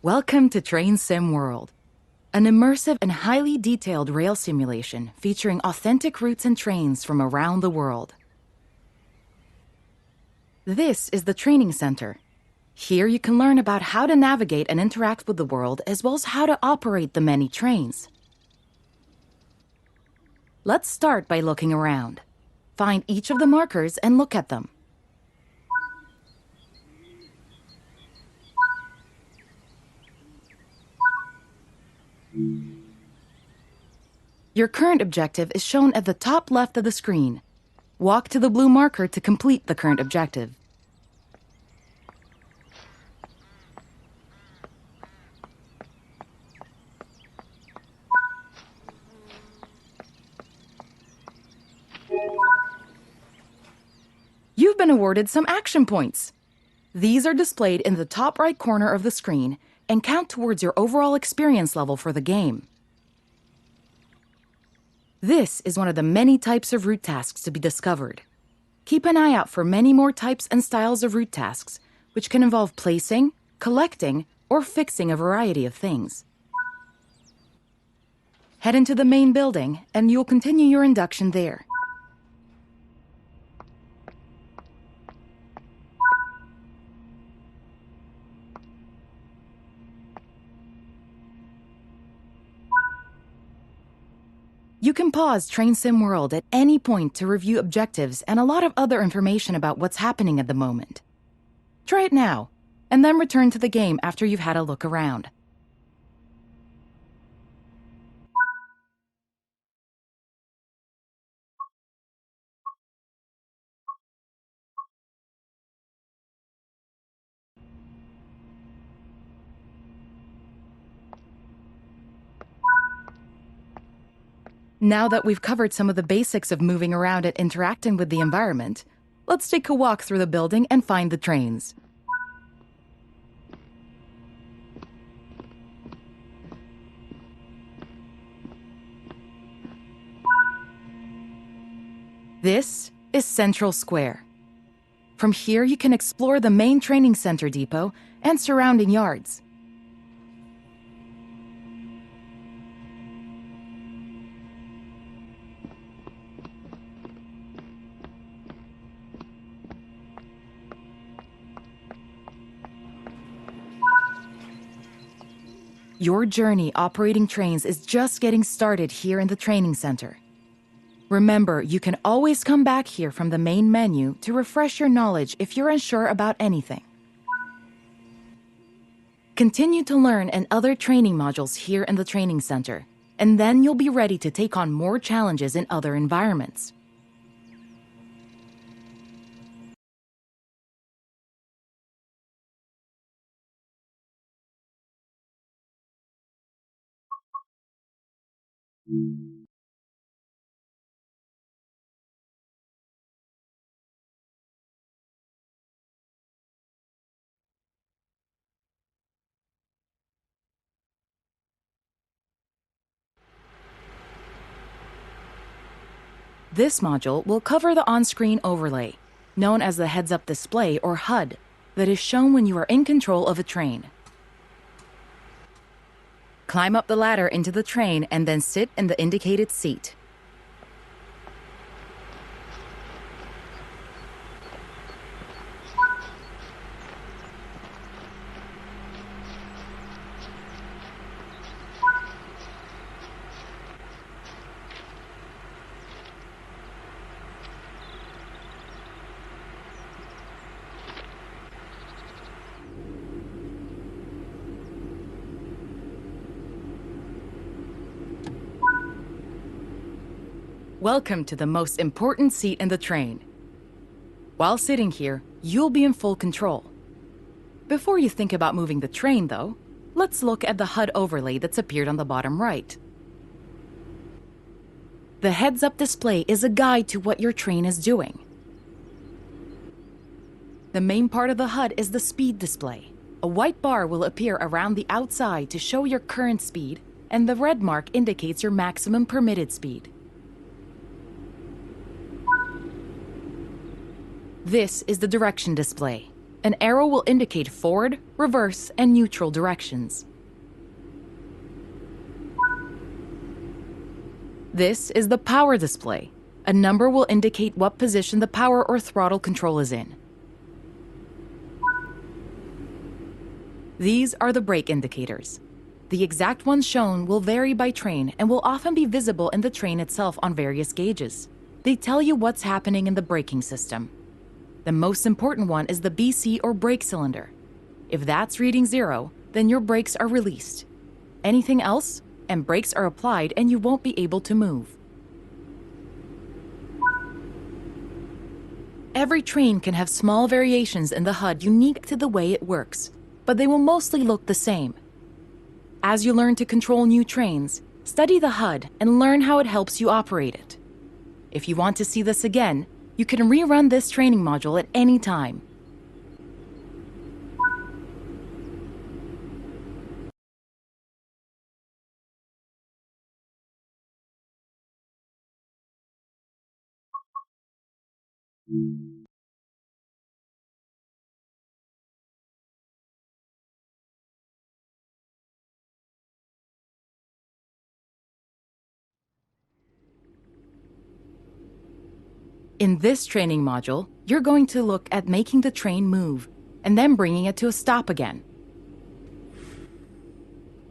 Welcome to Train Sim World, an immersive and highly detailed rail simulation featuring authentic routes and trains from around the world. This is the training center. Here you can learn about how to navigate and interact with the world, as well as how to operate the many trains. Let's start by looking around. Find each of the markers and look at them. Your current objective is shown at the top left of the screen. Walk to the blue marker to complete the current objective. You've been awarded some action points. These are displayed in the top right corner of the screen and count towards your overall experience level for the game. This is one of the many types of route tasks to be discovered. Keep an eye out for many more types and styles of route tasks, which can involve placing, collecting, or fixing a variety of things. Head into the main building, and you'll continue your induction there. You can pause Train Sim World at any point to review objectives and a lot of other information about what's happening at the moment. Try it now, and then return to the game after you've had a look around. Now that we've covered some of the basics of moving around and interacting with the environment, let's take a walk through the building and find the trains. This is Central Square. From here, you can explore the main training center depot and surrounding yards. Your journey operating trains is just getting started here in the training center. Remember, you can always come back here from the main menu to refresh your knowledge if you're unsure about anything. Continue to learn and other training modules here in the training center, and then you'll be ready to take on more challenges in other environments. This module will cover the on-screen overlay, known as the heads-up display or HUD, that is shown when you are in control of a train. Climb up the ladder into the train and then sit in the indicated seat. Welcome to the most important seat in the train. While sitting here, you'll be in full control. Before you think about moving the train, though, let's look at the HUD overlay that's appeared on the bottom right. The heads-up display is a guide to what your train is doing. The main part of the HUD is the speed display. A white bar will appear around the outside to show your current speed, and the red mark indicates your maximum permitted speed. This is the direction display. An arrow will indicate forward, reverse, and neutral directions. This is the power display. A number will indicate what position the power or throttle control is in. These are the brake indicators. The exact ones shown will vary by train and will often be visible in the train itself on various gauges. They tell you what's happening in the braking system. The most important one is the BC or brake cylinder. If that's reading 0, then your brakes are released. Anything else, and brakes are applied and you won't be able to move. Every train can have small variations in the HUD unique to the way it works, but they will mostly look the same. As you learn to control new trains, study the HUD and learn how it helps you operate it. If you want to see this again, you can rerun this training module at any time. In this training module, you're going to look at making the train move and then bringing it to a stop again.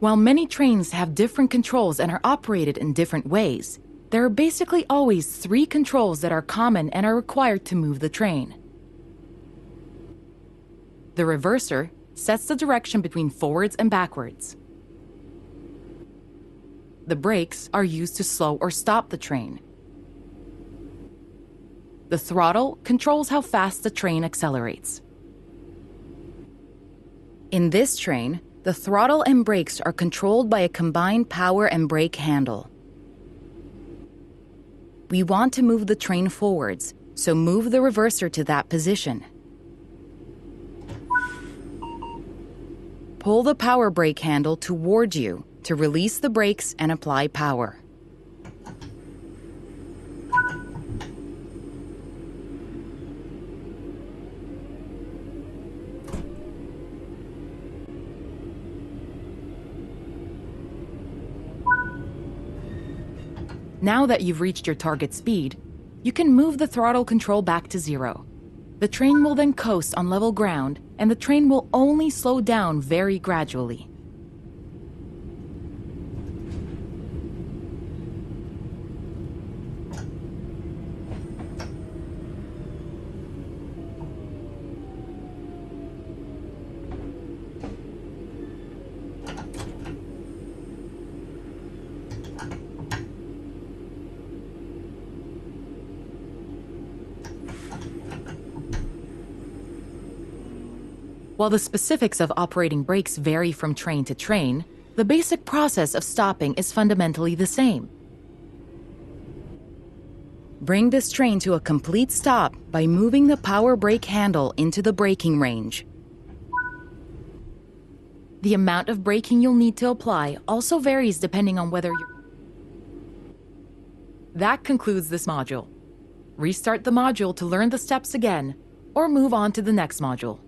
While many trains have different controls and are operated in different ways, there are basically always 3 controls that are common and are required to move the train. The reverser sets the direction between forwards and backwards. The brakes are used to slow or stop the train. The throttle controls how fast the train accelerates. In this train, the throttle and brakes are controlled by a combined power and brake handle. We want to move the train forwards, so move the reverser to that position. Pull the power brake handle toward you to release the brakes and apply power. Now that you've reached your target speed, you can move the throttle control back to 0. The train will then coast on level ground, and the train will only slow down very gradually. While the specifics of operating brakes vary from train to train, the basic process of stopping is fundamentally the same. Bring this train to a complete stop by moving the power brake handle into the braking range. The amount of braking you'll need to apply also varies depending on whether you're... That concludes this module. Restart the module to learn the steps again, or move on to the next module.